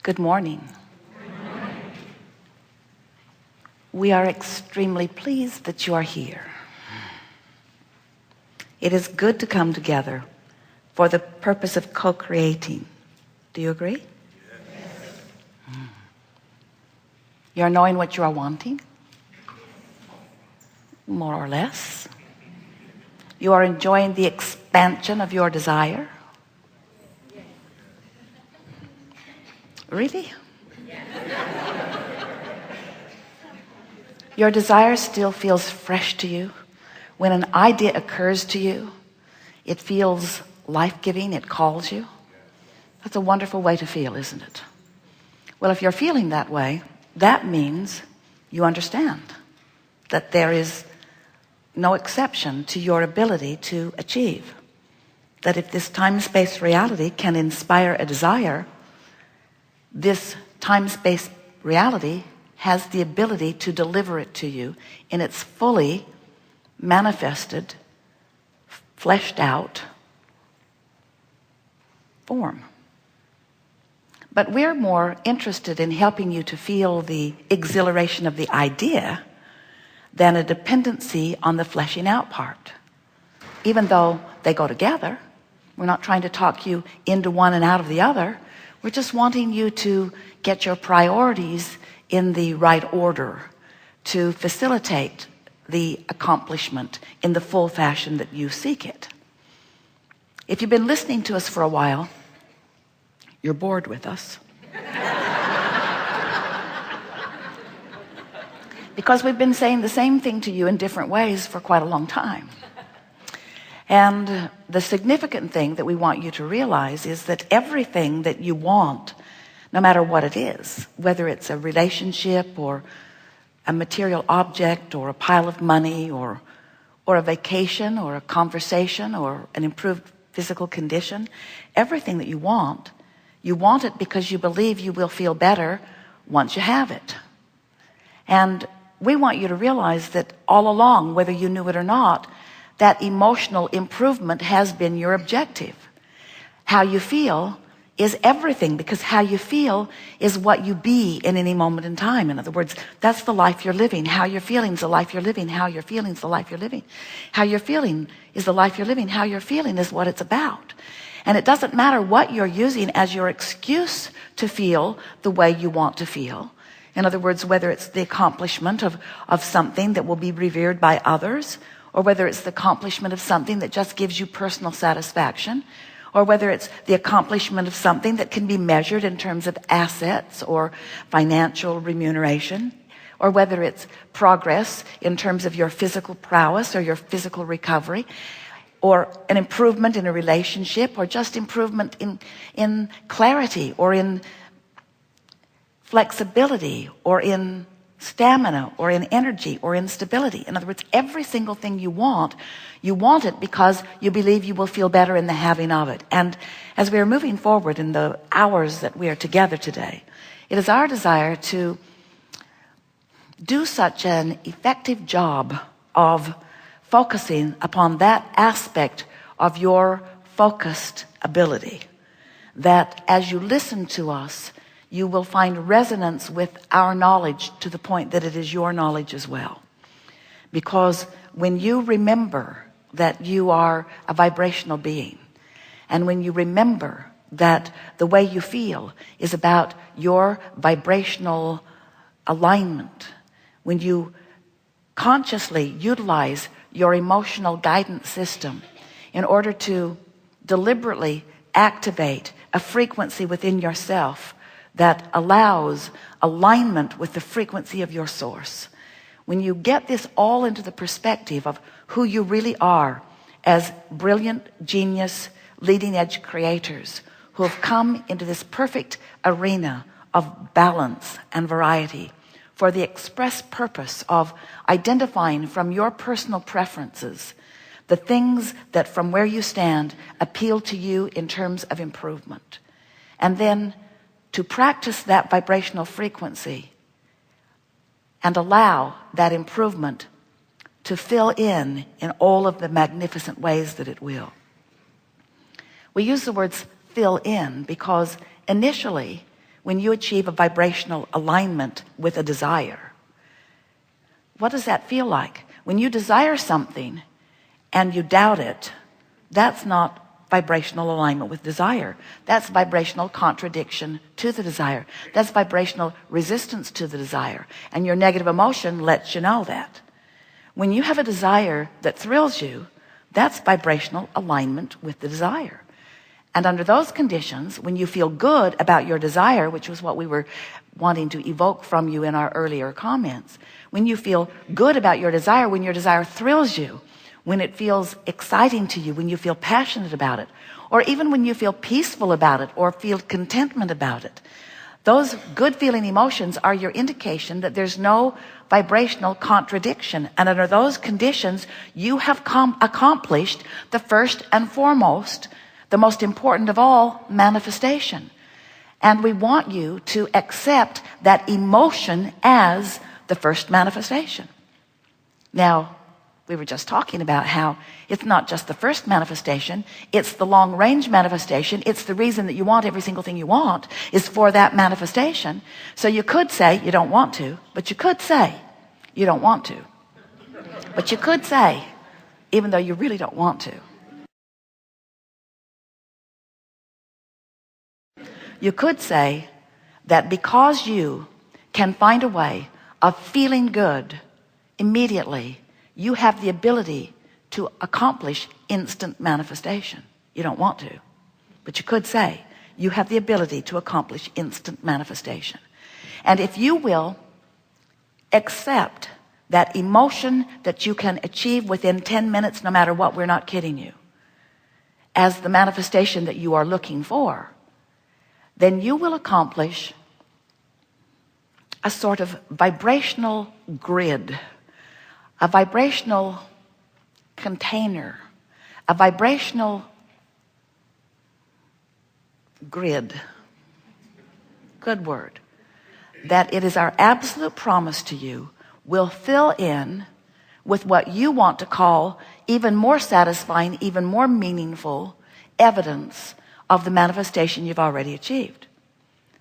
Good morning. We are extremely pleased that you are here. It is good to come together for the purpose of co-creating. Do you agree? Yes. You're knowing what you are wanting? More or less. You are enjoying the expansion of your desire? Really? Your desire still feels fresh to you. When an idea occurs to you, it feels life-giving, it calls you. That's a wonderful way to feel, isn't it? Well, if you're feeling that way, that means you understand that there is no exception to your ability to achieve. That if this time-space reality can inspire a desire, this time-space reality has the ability to deliver it to you in its fully manifested, fleshed out form. But we're more interested in helping you to feel the exhilaration of the idea than a dependency on the fleshing out part. Even though they go together, we're not trying to talk you into one and out of the other. We're just wanting you to get your priorities in the right order to facilitate the accomplishment in the full fashion that you seek it. If you've been listening to us for a while, you're bored with us. Because we've been saying the same thing to you in different ways for quite a long time. And the significant thing that we want you to realize is that everything that you want, no matter what it is, whether it's a relationship or a material object or a pile of money or a vacation or a conversation or an improved physical condition, everything that you want it because you believe you will feel better once you have it. And we want you to realize that all along, whether you knew it or not, that emotional improvement has been your objective. How you feel is everything, because how you feel is what you be in any moment in time. In other words, that's the life you're living. How you're feeling is the life you're living. How you're feeling is the life you're living. How you're feeling is the life you're living. How you're feeling is what it's about. And it doesn't matter what you're using as your excuse to feel the way you want to feel. In other words, whether it's the accomplishment of something that will be revered by others, or whether it's the accomplishment of something that just gives you personal satisfaction, or whether it's the accomplishment of something that can be measured in terms of assets or financial remuneration, or whether it's progress in terms of your physical prowess or your physical recovery, or an improvement in a relationship, or just improvement in clarity, or in flexibility, or in stamina, or in energy, or in stability. In other words, every single thing you want it because you believe you will feel better in the having of it. And as we are moving forward in the hours that we are together today, it is our desire to do such an effective job of focusing upon that aspect of your focused ability, that as you listen to us, you will find resonance with our knowledge to the point that it is your knowledge as well. Because when you remember that you are a vibrational being, and when you remember that the way you feel is about your vibrational alignment, when you consciously utilize your emotional guidance system in order to deliberately activate a frequency within yourself that allows alignment with the frequency of your source. When you get this all into the perspective of who you really are as brilliant, genius, leading edge creators who have come into this perfect arena of balance and variety for the express purpose of identifying from your personal preferences the things that from where you stand appeal to you in terms of improvement, and then to practice that vibrational frequency and allow that improvement to fill in all of the magnificent ways that it will. We use the words fill in because initially when you achieve a vibrational alignment with a desire. What does that feel like? When you desire something and you doubt it, that's not vibrational alignment with desire. That's vibrational contradiction to the desire. That's vibrational resistance to the desire. And your negative emotion lets you know that. When you have a desire that thrills you, that's vibrational alignment with the desire. And under those conditions, when you feel good about your desire, which was what we were wanting to evoke from you in our earlier comments, when you feel good about your desire, when your desire thrills you, when it feels exciting to you, when you feel passionate about it, or even when you feel peaceful about it or feel contentment about it, those good feeling emotions are your indication that there's no vibrational contradiction. And under those conditions, you have accomplished the first and foremost, the most important of all, manifestation. And we want you to accept that emotion as the first manifestation. Now, we were just talking about how it's not just the first manifestation, it's the long-range manifestation. It's the reason that you want every single thing you want is for that manifestation. So you could say you don't want to, but you could say you don't want to. But you could say, even though you really don't want to. You could say that because you can find a way of feeling good immediately, you have the ability to accomplish instant manifestation. You don't want to, but you could say you have the ability to accomplish instant manifestation. And if you will accept that emotion that you can achieve within 10 minutes, no matter what, we're not kidding you, as the manifestation that you are looking for, then you will accomplish a sort of vibrational grid, a vibrational container, a vibrational grid, good word, that it is our absolute promise to you will fill in with what you want to call even more satisfying, even more meaningful evidence of the manifestation you've already achieved.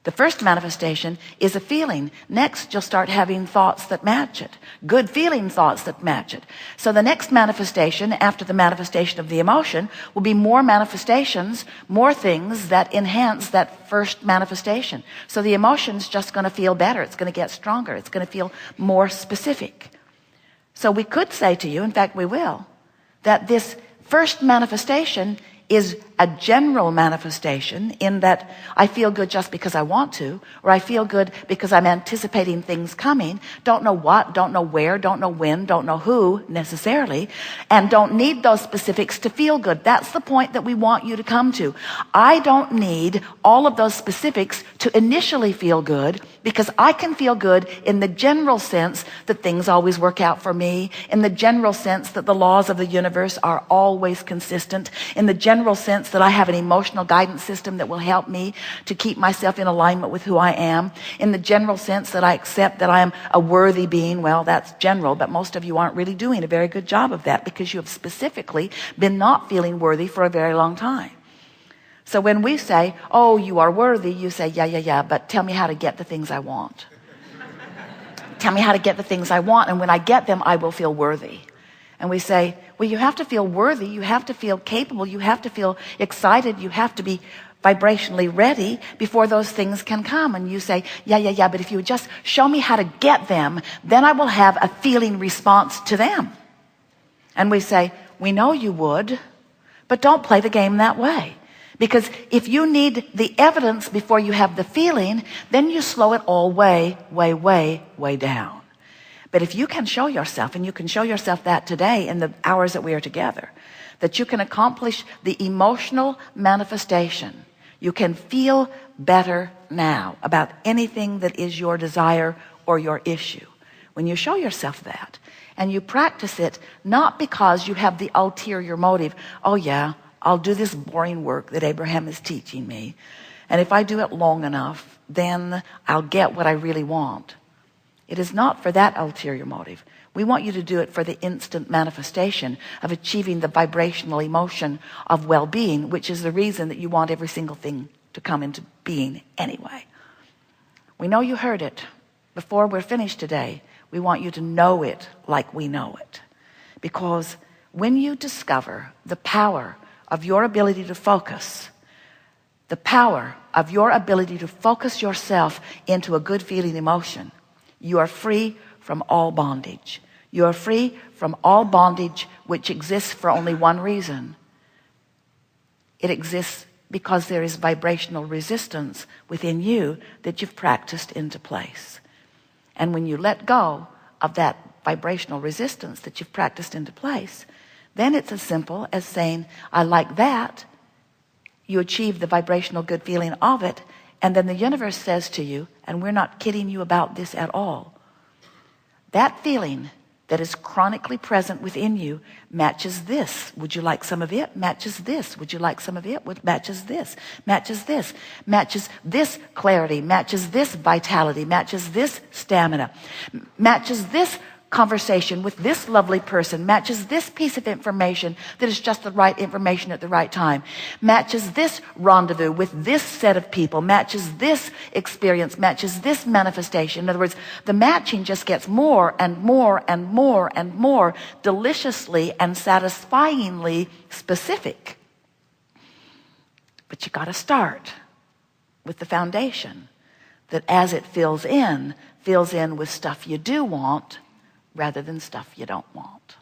The first manifestation is a feeling. Next, you'll start having thoughts that match it. Good feeling thoughts that match it. So the next manifestation, after the manifestation of the emotion, will be more manifestations, more things that enhance that first manifestation. So the emotion's just going to feel better. It's going to get stronger. It's going to feel more specific. So we could say to you, in fact we will, that this first manifestation is a general manifestation in that I feel good just because I want to, or I feel good because I'm anticipating things coming, don't know what, don't know where, don't know when, don't know who necessarily, and don't need those specifics to feel good. That's the point that we want you to come to. I don't need all of those specifics to initially feel good, because I can feel good in the general sense that things always work out for me, in the general sense that the laws of the universe are always consistent, in the general sense that I have an emotional guidance system that will help me to keep myself in alignment with who I am, in the general sense that I accept that I am a worthy being. Well, that's general, but most of you aren't really doing a very good job of that, because you have specifically been not feeling worthy for a very long time. So when we say, oh, you are worthy, you say, yeah, but tell me how to get the things I want. Tell me how to get the things I want, and when I get them, I will feel worthy. And we say, well, you have to feel worthy, you have to feel capable, you have to feel excited, you have to be vibrationally ready before those things can come. And you say, yeah, but if you would just show me how to get them, then I will have a feeling response to them. And we say, we know you would, but don't play the game that way. Because if you need the evidence before you have the feeling, then you slow it all way down. But if you can show yourself, and you can show yourself that today in the hours that we are together, that you can accomplish the emotional manifestation, you can feel better now about anything that is your desire or your issue. When you show yourself that, and you practice it, not because you have the ulterior motive, oh yeah, I'll do this boring work that Abraham is teaching me, and if I do it long enough, then I'll get what I really want. It is not for that ulterior motive. We want you to do it for the instant manifestation of achieving the vibrational emotion of well-being, which is the reason that you want every single thing to come into being anyway. We know you heard it. Before we're finished today, we want you to know it like we know it. Because when you discover the power of your ability to focus, the power of your ability to focus yourself into a good feeling emotion, you are free from all bondage. You are free from all bondage which exists for only one reason. It exists because there is vibrational resistance within you that you've practiced into place. And when you let go of that vibrational resistance that you've practiced into place, then it's as simple as saying, I like that. You achieve the vibrational good feeling of it, and then the universe says to you, and we're not kidding you about this at all, that feeling that is chronically present within you matches this. Would you like some of it? Matches this. Would you like some of it? Matches this. Matches this. Matches this clarity. Matches this vitality. Matches this stamina. Matches this conversation with this lovely person. Matches this piece of information that is just the right information at the right time. Matches this rendezvous with this set of people. Matches this experience. Matches this manifestation. In other words, the matching just gets more and more and more and more deliciously and satisfyingly specific. But you got to start with the foundation that as it fills in with stuff you do want rather than stuff you don't want.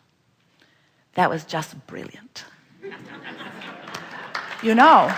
That was just brilliant. You know,